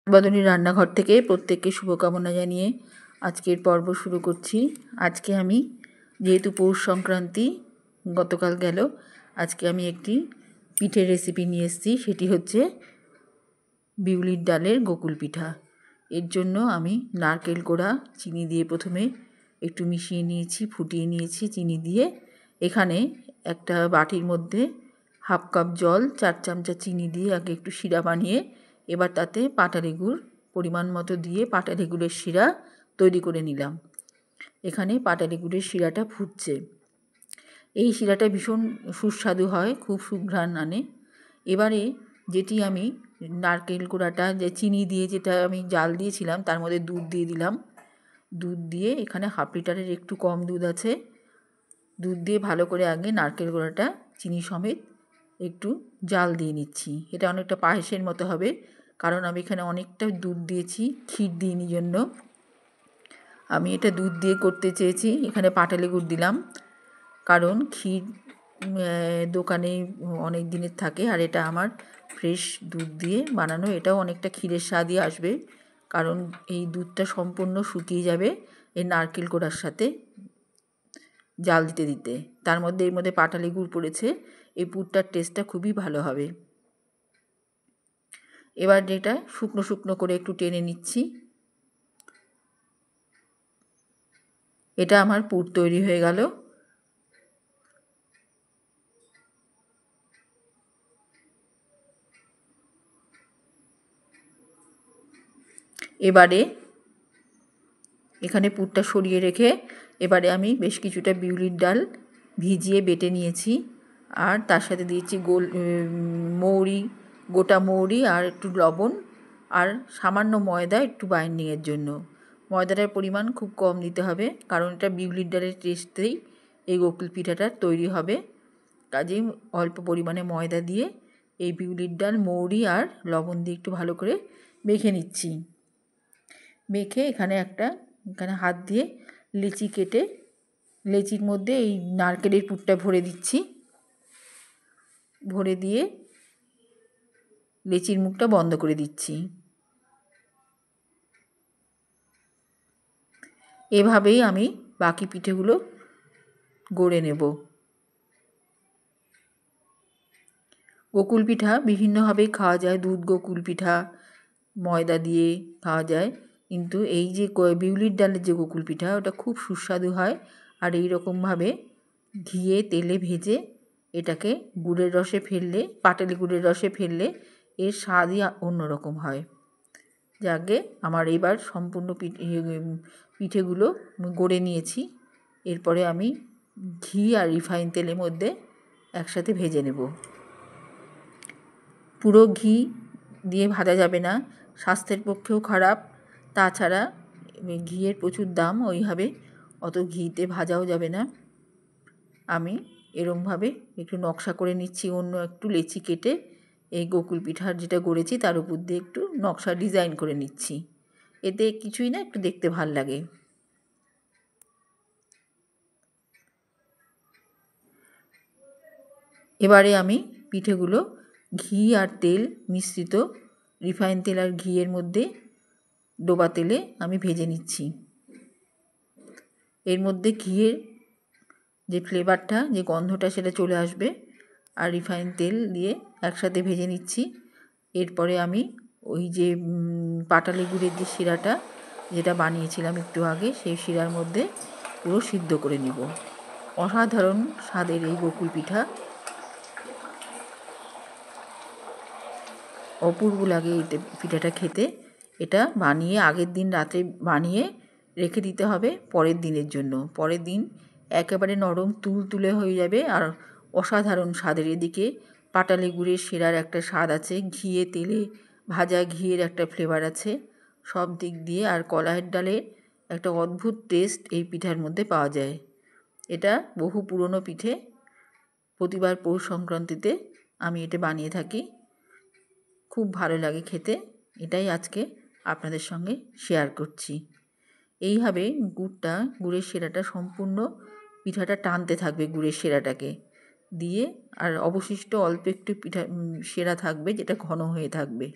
বদনী রান্নাঘর থেকে প্রত্যেককে শুভকামনা জানিয়ে আজকের পর্ব শুরু করছি। আজকে আমি যেহেতু পৌষ সংক্রান্তি গতকাল গেল, আজকে আমি একটি পিঠের রেসিপি নিয়ে এসেছি। সেটি হচ্ছে বিউলির ডালের গোকুল পিঠা। এর জন্য আমি নারকেল কোড়া চিনি দিয়ে প্রথমে একটু মিশিয়ে নিয়েছি, ফুটিয়ে নিয়েছি চিনি দিয়ে। এখানে একটা বাটির মধ্যে হাফ কাপ জল, 4 চামচা চিনি দিয়ে আগে একটু শিরা বানিয়ে এবার তাতে পাটালি গুড় পরিমাণ মতো দিয়ে পাটালি গুড়ের শিরা তৈরি করে নিলাম। এখানে পাটালি গুড়ের শিরাটা ফুটছে। এই শিরাটা ভীষণ সুস্বাদু হয়, খুব সুঘ্রাণ আনে। এবারে যেটি আমি নারকেল কোড়াটা যে চিনি দিয়ে যেটা আমি জাল দিয়েছিলাম তার মধ্যে দুধ দিয়ে দিলাম। দুধ দিয়ে এখানে হাফ লিটারের একটু কম দুধ আছে। দুধ দিয়ে ভালো করে আগে নারকেল কোড়াটা চিনি সমেত একটু জাল দিয়ে নিচ্ছি। এটা অনেকটা পায়েসের মতো হবে, কারণ আমি এখানে অনেকটা দুধ দিয়েছি, ক্ষীর দিইনি জন্য। আমি এটা দুধ দিয়ে করতে চেয়েছি। এখানে পাটালি গুড় দিলাম, কারণ ক্ষীর দোকানে অনেক দিনের থাকে, আর এটা আমার ফ্রেশ দুধ দিয়ে বানানো। এটাও অনেকটা ক্ষীরের স্বাদই আসবে, কারণ এই দুধটা সম্পূর্ণ শুকিয়ে যাবে এই নারকেল কোড়ার সাথে জাল দিতে দিতে। তার মধ্যে এর মধ্যে পাটালি গুড় পড়েছে, এই পুরটার টেস্টটা খুবই ভালো হবে। এবার যেটা শুকনো শুকনো করে একটু টেনে নিচ্ছি। এটা আমার পুর তৈরি হয়ে গেল। এবারে এখানে পুরটা সরিয়ে রেখে এবারে আমি বেশ কিছুটা বিউলির ডাল ভিজিয়ে বেটে নিয়েছি, আর তার সাথে দিয়েছি মৌরি, গোটা মৌরি, আর একটু লবণ, আর সামান্য ময়দা একটু বাইন্ডিংয়ের জন্য। ময়দাটার পরিমাণ খুব কম দিতে হবে, কারণ এটা বিউলির ডালের টেস্টেই এই গোকুল পিঠাটা তৈরি হবে। কাজেই অল্প পরিমাণে ময়দা দিয়ে এই বিউলির ডাল, মৌরি আর লবণ দিয়ে একটু ভালো করে মেখে নিচ্ছি। মেখে এখানে হাত দিয়ে লেচি কেটে লেচির মধ্যে এই নারকেলের পুরটা ভরে দিচ্ছি। ভরে দিয়ে লেচির মুখটা বন্ধ করে দিচ্ছি। এভাবেই আমি বাকি পিঠেগুলো গড়ে নেব। গোকুল পিঠা বিভিন্নভাবেই খাওয়া যায়। দুধ গোকুল পিঠা ময়দা দিয়ে খাওয়া যায়, কিন্তু এই যে বিউলির ডালের যে গোকুল পিঠা, ওটা খুব সুস্বাদু হয়। আর এই রকমভাবে ঘিয়ে তেলে ভেজে এটাকে গুড়ের রসে ফেললে, পাটালি গুড়ের রসে ফেললে এর স্বাদই অন্যরকম হয়। যাকে আমার এবার সম্পূর্ণ পিঠেগুলো গড়ে নিয়েছি। এরপরে আমি ঘি আর রিফাইন তেলের মধ্যে একসাথে ভেজে নেব। পুরো ঘি দিয়ে ভাজা যাবে না, স্বাস্থ্যের পক্ষেও খারাপ। তাছাড়া ঘিয়ের প্রচুর দাম, ওইভাবে অত ঘিতে ভাজাও যাবে না। আমি এরমভাবে একটু নকশা করে নিচ্ছি, অন্য একটু লেচি কেটে এই গোকুল পিঠার যেটা গড়েছি তার উপর দিয়ে একটু নকশা ডিজাইন করে নিচ্ছি। এতে কিছুই না, একটু দেখতে ভাল লাগে। এবারে আমি পিঠেগুলো ঘি আর তেল মিশ্রিত, রিফাইন তেল আর ঘিয়ের মধ্যে ডোবা তেলে আমি ভেজে নিচ্ছি। এর মধ্যে ঘিয়ের যে ফ্লেভারটা, যে গন্ধটা, সেটা চলে আসবে। আর রিফাইন তেল দিয়ে একসাথে ভেজে নিচ্ছি। এরপরে আমি ওই যে পাটালি গুড়ের যে শিরাটা যেটা বানিয়েছিলাম একটু আগে, সেই শিরার মধ্যে পুরো সিদ্ধ করে নিব। অসাধারণ স্বাদের এই গোকুল পিঠা, অপূর্ব লাগে এই পিঠাটা খেতে। এটা বানিয়ে আগের দিন রাতে বানিয়ে রেখে দিতে হবে পরের দিনের জন্য। পরের দিন একেবারে নরম তুলতুলে হয়ে যাবে আর অসাধারণ স্বাদের। এদিকে পাটালি গুড়ের শিরার একটা স্বাদ আছে, ঘিয়ে তেলে ভাজা ঘিয়ের একটা ফ্লেভার আছে, সব দিক দিয়ে। আর কলাইয়ের ডালের একটা অদ্ভুত টেস্ট এই পিঠার মধ্যে পাওয়া যায়। এটা বহু পুরনো পিঠে, প্রতিবার পৌষ সংক্রান্তিতে আমি এটা বানিয়ে থাকি। খুব ভালো লাগে খেতে, এটাই আজকে আপনাদের সঙ্গে শেয়ার করছি। এইভাবে গুড়ের শিরাটা সম্পূর্ণ পিঠাটা টানতে থাকবে, গুড়ের শিরাটাকে দিয়ে, আর অবশিষ্ট অল্প একটু শিরা থাকবে যেটা ঘন হয়ে থাকবে।